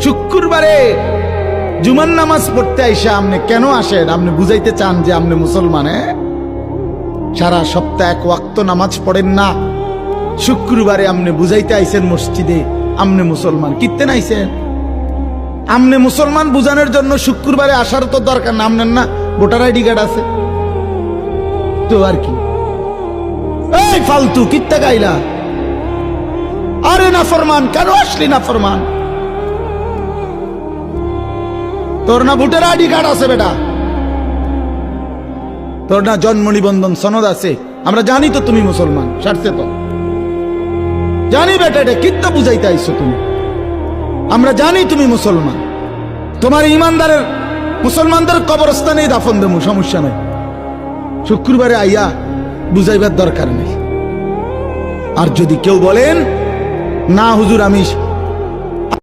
শুক্রবারে জুমার নামাজ পড়তে আইসা আপনি কেন আসেন? আপনি বুঝাইতে চান যে আপনি মুসলমান? সারা সপ্তাহ এক ওয়াক্ত নামাজ পড়েন না, শুক্রবারে আপনি বুঝাইতে আইসেন মসজিদে আপনি মুসলমান। কিত্তেন আইসেন? আপনি মুসলমান বুঝানোর জন্য শুক্রবারে আসার তো দরকার না। আপনার না ভোটার আইডি কার্ড আছে তো, আর কি? এই ফালতু কিত্তা গাইলা? আরে না ফরমান, কেন আসলি না ফরমান? তোর না ভোটার আইডি কার্ড আছে বেটা, তোর না জন্ম নিবন্ধন সনদ আছে? আমরা জানি তো তুমি মুসলমান, সারছে তো জানি বেটা। এটা কিত্তা বুঝাইতে আইছো তুমি? আমরা জানি তুমি মুসলমান। তোমার ইমানদারের মুসলমানদের কবরস্থানেই দাফন দেবো, সমস্যা নাই। শুক্রবারে আইয়া বুঝাইবার দরকার নেই। আর যদি কেউ বলেন না হুজুর আমি